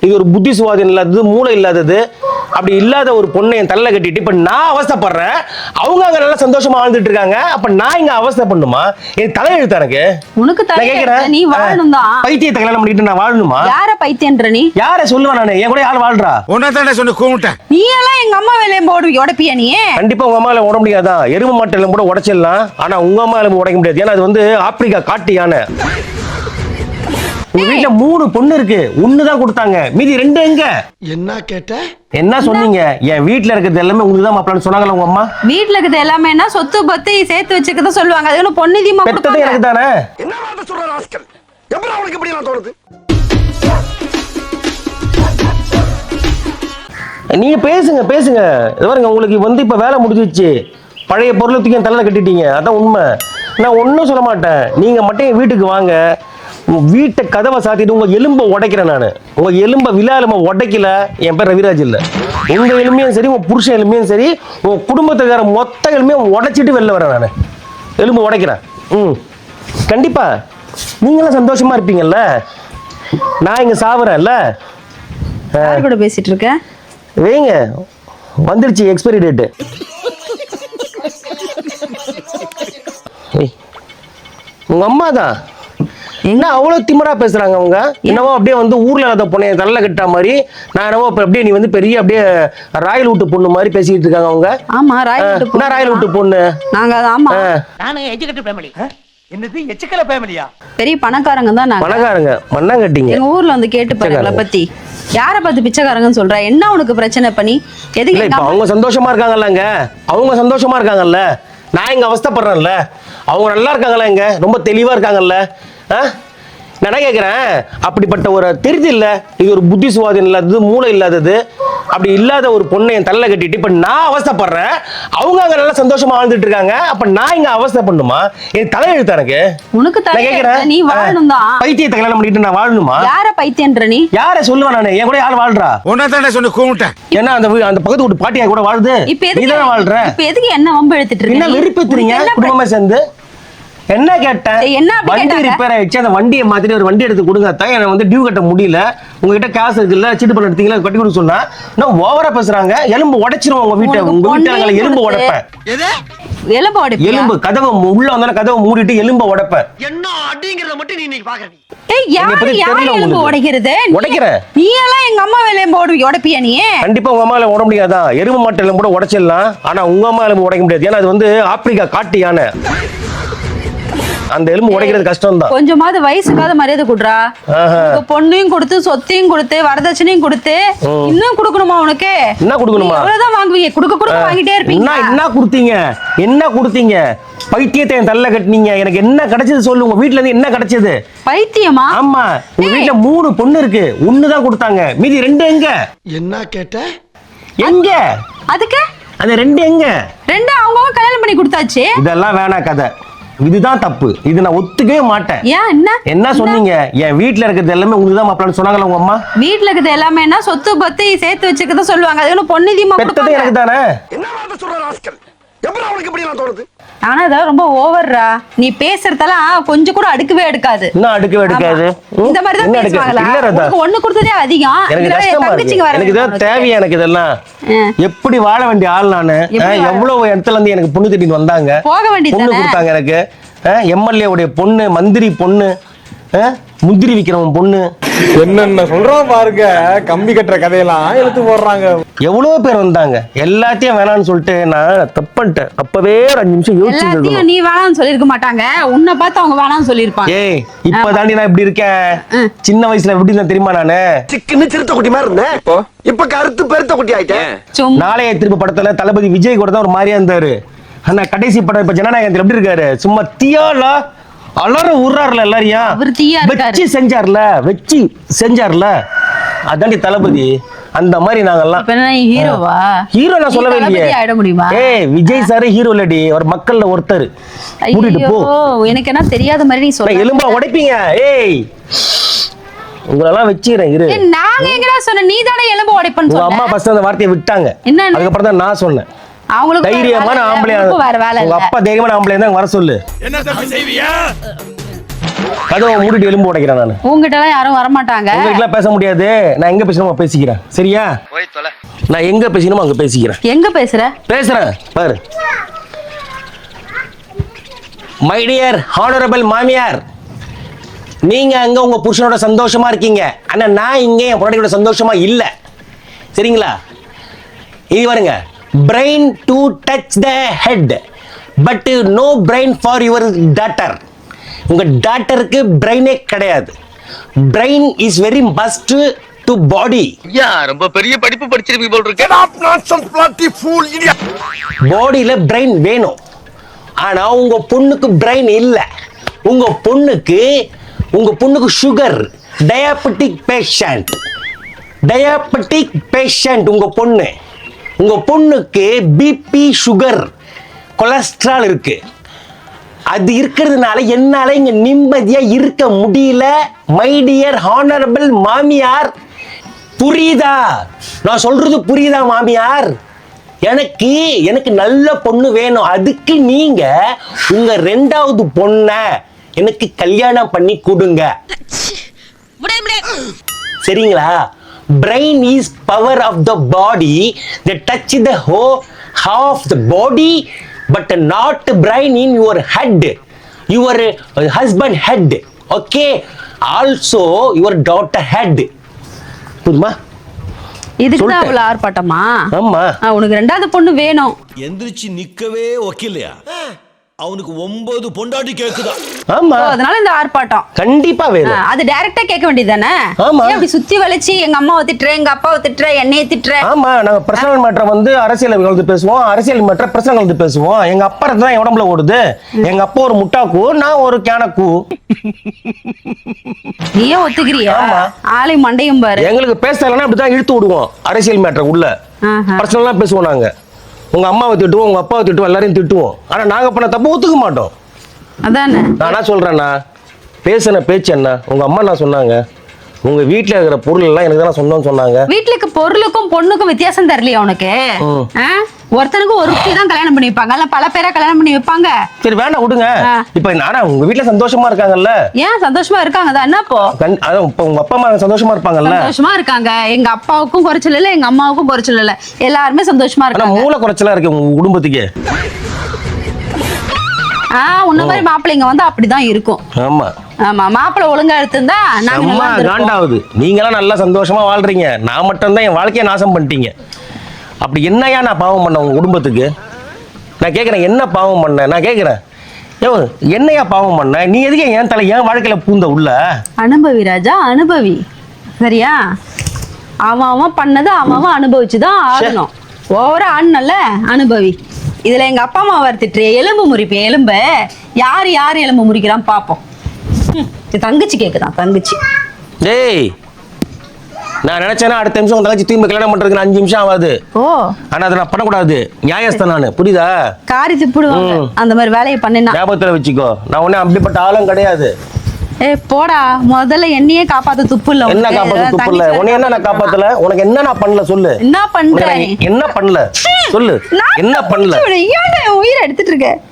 இது ஒரு புத்தி சுவாதம் இல்லாதது, மூளை இல்லாதது. அப்படி இல்லாத ஒரு பொண்ணை என் தலையில கட்டிட்டு இப்ப நான் அவஸ்தைப்படுறேன். அவங்க அங்க நல்லா சந்தோஷமா வாழ்ந்துட்டு இருக்காங்க. அப்ப நான் இங்க அவஸ்தை பண்ணுமா? என் தலையெழுத்து எனக்கு. உனக்கு தலையெழுத்து, நீ வாழணும் தான். பைத்தியத்தை கல்யாணம் பண்ணிட்டு நான் வாழணுமா? யார பைத்தியன்ற நீ? யார சொல்லுவேன் நானு? என் கூட யார் வாழ்றா? உன்னதானே சொன்ன கூமுட்டேன். நீ எல்லாம் எங்க அம்மா வேலையை உடைப்பியா நீ? கண்டிப்பா உங்க அம்மால உட முடியாதான். எருமை மாட்டெல்லாம் கூட உடைச்சிடலாம். ஆனா உங்க அம்மால உடைக்க முடியாது. ஏன்னா அது வந்து ஆப்பிரிக்கா காட்டு யானை. உங்க வீட்டுல 3 பொண்ணு இருக்கு, 1 தான் கொடுத்தாங்க, மீதி 2 எங்க? என்ன கேட்ட? என்ன சொன்னீங்க? என் வீட்டுல இருக்கிறது எல்லாமே உங்களுக்கு தான் மாப்பிள்ளைன்னு சொன்னாங்களா உங்க அம்மா? வீட்டுல இருக்கிறது எல்லாமே என்ன சொத்து பத்து சேர்த்து வச்சுக்கத சொல்லுவாங்க. அது ஒன்னும் பொண்ணு தீமா பெத்தது எனக்கு தானே. என்ன வார்த்தை சொல்ற ராஸ்கல்? எப்பறம் அவனுக்கு இப்படி எல்லாம் தோணுது? நீங்க பேசுங்க பேசுங்க. பாருங்க, உங்களுக்கு வந்து இப்ப வேலை முடிஞ்சிச்சு. பழைய பொருளை தூக்கி என் தலையில கட்டிட்டீங்க. அதான் உண்மை. நான் ஒன்னும் சொல்ல மாட்டேன். நீங்க மட்டும் என் வீட்டுக்கு வாங்க. வீட்டை கதவை சாத்திட்டு உங்க எலும்பை உடைக்கிறேன் நான். உங்க எலும்பை விழா எலும்பை உடைக்கல என் பேர் ரவிராஜ் இல்ல. உங்க எலுமையும் சரி, உங்க புருஷன் எலுமையும் சரி, உங்க குடும்பத்துக்கார மொத்த எலுமையும் உடைச்சிட்டு வெளில வரேன் நான். எலும்பு உடைக்கிறேன். கண்டிப்பா நீங்களாம் சந்தோஷமா இருப்பீங்கல்ல. நான் இங்க சாவுறேன்ல. யார் கூட பேசிட்டு இருக்க? வைங்க, வந்துருச்சு எக்ஸ்பைரி டேட்டு. உங்க அம்மா தான் என்ன அவ்வளவு திமிரா பேசுறாங்க அவங்க. என்னவோ அப்படியே வந்து ஊர்ல அதை பொண்ணு தலையில கட்டா மாதிரி. நான் என்னவோ அப்படியே நீ வந்து பெரிய அப்படியே ராயல் வீட்டு பொண்ணு மாதிரி பேசிட்டு இருக்காங்க அவங்க. ஆமா, ராயல் வீட்டு பொண்ணு. ராயல் வீட்டு பொண்ணு நாங்க. ஆமா, நானு எஜுகேட்டட் ஃபேமிலி. என்னது எச்சக்கல ஃபேமிலியா? பெரிய பணக்காரங்க தான் நாங்க. பணக்காரங்க மண்ணாங்கட்டிங்க. எங்க ஊர்ல வந்து கேட்டு பாருங்கள பத்தி. யார பார்த்து பிச்சைக்காரங்கன்னு சொல்ற? என்ன உனக்கு பிரச்சனை பண்ணி? எதுக்கு? இப்ப அவங்க சந்தோஷமா இருக்காங்கல்லங்க. அவங்க சந்தோஷமா இருக்காங்கல்ல. நான் இங்க அவஸ்தைப்படுறேன்ல. அவங்க நல்லா இருக்காங்களா? இங்க ரொம்ப தெளிவா இருக்காங்கல்ல. நான் கேட்கிறேன், அப்படிப்பட்ட ஒரு தெரிஞ்சு இல்ல, இது ஒரு புத்தி சுவாதம் இல்லாதது, மூளை இல்லாதது. அப்படி இல்லாத ஒரு பொண்ணை என் தலையில கட்டிட்டு இப்ப நான் அவஸ்தைப்படுறேன். அவங்க அங்க நல்லா சந்தோஷமா வாழ்ந்துட்டு இருக்காங்க. அப்ப நான் இங்க அவஸ்தை பண்ணுமா? என் தலையெழுத்து எனக்கு. உனக்கு தலையெழுத்து, நீ வாழணும் தான். பைத்தியத்தை கல்யாணம் பண்ணிட்டு நான் வாழணுமா? யார பைத்தியன்ற நீ? யார சொல்லுவேன் நானு? என் கூட யார் வாழ்றா? உன்னதானே சொன்ன கூமுட்டேன். ஏன்னா அந்த பக்கத்து வீட்டு பாட்டியா கூட வாழுது. நீ தானே வாழ்ற. இப்ப எதுக்கு என்ன வம்பு எடுத்துட்டு இருக்க? என்ன வெறுப்பேத்துறீங்க குடும்பமா சேர்ந்து? என்ன கேட்டேன்? என்ன வண்டி ரிப்பேர் ஆயிடுச்சு, அந்த வண்டியை மாத்திட்டு ஒரு வண்டி எடுத்து கொடுங்க. தான் எனக்கு வந்து டியூ கட்ட முடியல. உங்ககிட்ட காசு இருக்குல்ல, சீட்டு பண்ண எடுத்தீங்களா, கட்டி கொடுக்க சொன்னா இன்னும் ஓவரா பேசுறாங்க. எலும்பு உடைச்சிருவோம் உங்க வீட்டை. உங்க வீட்டுல எலும்பு உடைப்பேன். எலும்பு உடைப்பேன். எலும்பு கதவை உள்ள வந்தாலும் கதவை மூடிட்டு எலும்பு உடைப்பேன். என்ன அடிங்கறத மட்டும் நீ இன்னைக்கு பாக்குறீங்க. ஏய், யார் எலும்பு உடைக்கிறது? உடைக்கிறேன். நீ எல்லாம் எங்க அம்மா வேலையை உடைப்பியா நீ? கண்டிப்பா உங்க அம்மால உட முடியாதான். எருமை மாட்டு எலும்பு கூட உடைச்சிடலாம். ஆனா உங்க அம்மா எலும்பு உடைக்க முடியாது. ஏன்னா அது வந்து ஆப்பிரிக்கா காட்டு யானை. அந்த எலும்பு உடைக்கிறது கஷ்டம் தான். கொஞ்சமாவது வயசுக்காத மரியாதை குடுறா. பொண்ணையும் கொடுத்து சொத்தையும் கொடுத்து வரதட்சணையும் கொடுத்து இன்னும் கொடுக்கணுமா உனக்கு? என்ன கொடுக்கணுமா? அவ்வளவுதான் வாங்குவீங்க. கொடுக்க வாங்கிட்டே இருப்பீங்க. என்ன கொடுத்தீங்க? என்ன கொடுத்தீங்க? பைத்தியத்தை என் தலையில கட்டினீங்க. எனக்கு என்ன கிடைச்சது சொல்லு. உங்க வீட்டுல இருந்து என்ன கிடைச்சது? பைத்தியமா? ஆமா, உங்க வீட்டுல 3 பொண்ணு இருக்கு, 1 தான் கொடுத்தாங்க, மீதி 2 எங்க? என்ன கேட்ட? எங்க அதுக்கு அந்த 2 எங்க? 2 அவங்க கல்யாணம் பண்ணி கொடுத்தாச்சு. இதெல்லாம் வேணாம் கதை. இதுதான் தப்பு. இது நான் ஒத்துக்கவே மாட்டேன். ஏன்? என்ன சொன்னீங்க? என் வீட்டுல இருக்கிறது எல்லாமே உங்களுக்கு தான் மாப்பிள்ளைன்னு சொன்னாங்களா உங்க அம்மா? வீட்டுல இருக்கிறது எல்லாமே என்ன சொத்து பத்து சேர்த்து வச்சுக்கத சொல்லுவாங்க. அது ஒன்னும் பொண்ணு தீமா பெத்தது எனக்கு தானே. என்ன வார்த்தை சொல்ற ராஸ்கல்? எப்பறம் அவனுக்கு இப்படி எல்லாம் தோணுது? ஆனா அதெல்லாம் ரொம்ப ஓவர்ரா. நீ பேசுறதெல்லாம் கொஞ்சம் கூட அடுக்கவே எடுக்காது. என்ன அடுக்கவே எடுக்காது? இந்த மாதிரி தான் பேசுவாங்களா? உனக்கு ஒண்ணு கொடுத்ததே அதிகம். எனக்கு கஷ்டமா இருக்கு. எனக்கு இதெல்லாம் தேவையா? எனக்கு இதெல்லாம் எப்படி வாழ வேண்டிய ஆள் நானு. எவ்வளவு இடத்துல இருந்து எனக்கு பொண்ணு திட்டிட்டு வந்தாங்க. போக வேண்டியது பொண்ணு கொடுத்தாங்க எனக்கு. எம்எல்ஏ உடைய பொண்ணு, மந்திரி பொண்ணு, முந்திரி விக்கிறவன் பொண்ணு, என்னென்ன சொல்றோம் பாருங்க. கம்பி கட்டுற கதையெல்லாம் எடுத்து போடுறாங்க. எவ்வளவு பேர் வந்தாங்க. எல்லாத்தையும் வேணாம்னு சொல்லிட்டு நான் தப்பன்ட்டேன். அப்பவே 5 நிமிஷம் யோசிச்சு. நீ வேணாம்னு சொல்லிருக்க மாட்டாங்க. உன்னை பார்த்து அவங்க வேணாம்னு சொல்லிருப்பாங்க. ஏய், இப்பதாண்டி நான் இப்படி இருக்கேன். சின்ன வயசுல எப்படி இருந்தேன் தெரியுமா? நானு சிக்கன்னு சிறுத்தை குட்டி மாதிரி இருந்தேன். இப்ப கருத்து பெருத்த குட்டி ஆயிட்டேன். நாளைய திருப்பி படத்துல தளபதி விஜய் கூட தான் ஒரு மாதிரியா இருந்தாரு. ஆனா கடைசி படம் இப்ப ஜனநாயகத்தில் எப்படி இருக்காரு? சும்மா தீயால அலற உர்றாருல எல்லாரையும். வச்சு செஞ்சார்ல, வச்சு செஞ்சார்ல. அதாண்டி தளபதி. அந்த மாதிரி நாங்கெல்லாம். ஹீரோவா? ஹீரோ நான் சொல்லவே இல்லையே. ஏய், விஜய் சார் ஹீரோ இல்லடி, ஒரு மக்கள்ல ஒருத்தர். கூட்டிட்டு போ. எனக்கு என்ன தெரியாத மாதிரி நீ சொல்ற. எலும்பா உடைப்பீங்க. ஏய், உங்களெல்லாம் வச்சுக்கிறேன் இரு. நாங்க எங்கடா சொன்ன? நீ தானே எலும்பு உடைப்பன்னு சொன்ன. உங்க அம்மா ஃபர்ஸ்ட் அந்த வார்த்தையை விட்டாங்க. அதுக்கப்புறம் தான் நான் சொன்னேன். அவங்களுக்கு தைரியமான ஆம்பளையா, உங்க அப்பா தைரியமான ஆம்பளையா தான் வர சொல்லு. என்ன தப்பு செய்வியா? கதவை மூடிட்டு எலும்பு உடைக்கிறேன் நான். உங்ககிட்ட எல்லாம் யாரும் வரமாட்டாங்க. உங்ககிட்டலாம் பேச முடியாது. நான் எங்க பேசணுமோ பேசிக்கிறேன். சரியா? நான் எங்க பேசணுமோ அங்க பேசிக்கிறேன். எங்க பேசுற? பேசுறேன் பாரு. மை டியர் ஹானரபிள் மாமியார், நீங்க அங்க உங்க புருஷனோட சந்தோஷமா இருக்கீங்க. ஆனா நான் இங்க என் பொண்டாட்டியோட சந்தோஷமா இல்ல. சரிங்களா? இது பாருங்க, brain to touch the head but no brain for your daughter. உங்க டாட்டருக்கு பிரெயினே கிடையாது. Brain is very must to body. ரொம்ப பெரிய படிப்பு படிச்சிருப்பீங்க போல இருக்கு. பாடியில பிரெயின் வேணும். ஆனா உங்க பொண்ணுக்கு பிரெயின் இல்ல. உங்க பொண்ணுக்கு சுகர், டயாபெட்டிக் பேஷண்ட். உங்க பொண்ணுக்கு பிபி, சுகர், கொலஸ்ட்ரால் இருக்கு. அது இருக்கிறதுனால என்னால இங்க நிம்மதியா இருக்க முடியல. மை டியர் ஹானரபிள் மாமியார், புரியுதா? நான் சொல்றது புரியுதா மாமியார்? எனக்கு நல்ல பொண்ணு வேணும். அதுக்கு நீங்க உங்க 2வது பொண்ண எனக்கு கல்யாணம் பண்ணி கொடுங்க. சரிங்களா? Brain is power of the body that touch the whole half the body but not brain in your head, your husband head, okay, also your daughter head. புரியுமா? இதுக்கு தான் அவ்வளவு ஆர்ப்பாட்டமா? ஆமா. உனக்கு 2வது பொண்ணு வேணும். எந்திரிச்சு நிக்கவே ஒக்கில்லையா? அவனுக்கு 9 பொண்டாட்டி கேக்குதா? ஆமா. அதனால இந்த ஆர்ப்பாட்டம் கண்டிப்பா வேணும். அது டைரக்டா கேட்க வேண்டியதானே? ஆமா. அப்படி சுத்தி வளைச்சு எங்க அம்மாவை திட்டுறேன், எங்க அப்பாவை திட்டுறேன், என்னைய திட்டுறேன். ஆமா, நாங்க பர்சனல் மேட்டர் வந்து அரசியல் கலந்து பேசுவோம், அரசியல் மேட்டர் பர்சனல் கலந்து பேசுவோம். எங்க அப்பா தான் என் உடம்புல ஓடுது. எங்க அப்பா ஒரு முட்டாக்கு, நான் ஒரு கேனக்கு. நீயே ஒத்துக்கிறியா? ஆமா. ஆளை மண்டையும் பாரு. எங்களுக்கு பேசலன்னா அப்படிதான் இழுத்து விடுவோம் அரசியல் மேட்டர் உள்ள. பர்சனலா பேசுவோம் நாங்க. உங்க அம்மாவை திட்டுவோம், உங்க அப்பாவை திட்டுவோம், எல்லாரையும் திட்டுவோம். ஆனா நாங்க பண்ண தப்பு ஒத்துக்க மாட்டோம். அதானே நான் என்ன சொல்றேன்னா, பேசின பேச்சு என்ன? உங்க அம்மா என்ன சொன்னாங்க? உங்க வீட்டுல இருக்கிற பொருள் எல்லாம் எனக்கு தானே சொந்தம்னு சொன்னாங்க. வீட்டுல இருக்க பொருளுக்கும் பொண்ணுக்கும் வித்தியாசம் தெரியலையா உனக்கு? ஒருத்தனுக்கு ஒருத்தி தான் கல்யாணம் பண்ணி வைப்பாங்க, இல்ல பல பேரா கல்யாணம் பண்ணி வைப்பாங்க. சரி வேண்டாம் விடுங்க. இப்ப நானா உங்க வீட்டுல சந்தோஷமா இருக்காங்கல்ல? ஏன் சந்தோஷமா இருக்காங்க தான்? என்னப்போ இப்ப உங்க அப்பா அம்மா சந்தோஷமா இருப்பாங்கல்ல? சந்தோஷமா இருக்காங்க. எங்க அப்பாவுக்கும் குறைச்சல் இல்ல, எங்க அம்மாவுக்கும் குறைச்சல் இல்ல, எல்லாருமே சந்தோஷமா இருக்காங்க. மூளை குறைச்சலா இருக்கு உங்க குடும்பத்துக்கு. உன்ன மாதிரி மாப்பிள்ளைங்க வந்து அப்படிதான் இருக்கும். ஆமா ஆமா, மாப்பிள்ளை ஒழுங்கா எடுத்திருந்தா அம்மா காண்டாவுது. நீங்க எல்லாம் நல்லா சந்தோஷமா வாழ்றீங்க, நான் மட்டும் தான் என் வாழ்க்கையை நாசம் பண்ணிட்டீங்க. அப்படி என்னையா நான் பாவம் பண்ண உங்க குடும்பத்துக்கு? நான் கேட்கிறேன், என்ன பாவம் பண்ண? நான் கேட்கிறேன், என்னையா பாவம் பண்ண? நீ எதுக்கு என் தலை என் வாழ்க்கையில பூந்த உள்ள? அனுபவி ராஜா, அனுபவி. சரியா? அவன் பண்ணது அவன் அனுபவிச்சுதான் ஆகணும். ஓவரா ஆடுனல்ல, அனுபவி. இதுல எங்க அப்பா அம்மா வருத்திட்டு எலும்பு முறிப்பேன். எலும்பு யாரு எலும்பு முறிக்கிறான் பாப்போம். தங்கச்சி கேக்குதான், தங்கச்சி. டேய், நான் நினைச்சேன்னா அடுத்த நிமிஷம் உங்க தங்கச்சி தீர்ப்பு கல்யாணம் பண்றதுக்கு 5 நிமிஷம் ஆகாது. ஆனா அதை நான் பண்ணக்கூடாது. நியாயஸ்தான் நானு, புரியுதா? காரி திப்பிடுவாங்க அந்த மாதிரி வேலையை பண்ணினா. ஞாபகத்துல வச்சுக்கோ, நான் ஒன்னும் அப்படிப்பட்ட ஆளும் கிடையாது. போடா, முதல்ல என்னையே காப்பாத்த துப்பு இல்ல. என்ன காப்பாத்த துப்பு இல்ல? உன்னை என்ன நான் காப்பாத்தல? உனக்கு என்ன நான் பண்ணல சொல்லு. என்ன பண்றேன்? என்ன பண்ணல சொல்லு. என்ன பண்ணல? உயிரை எடுத்துட்டு இருக்க.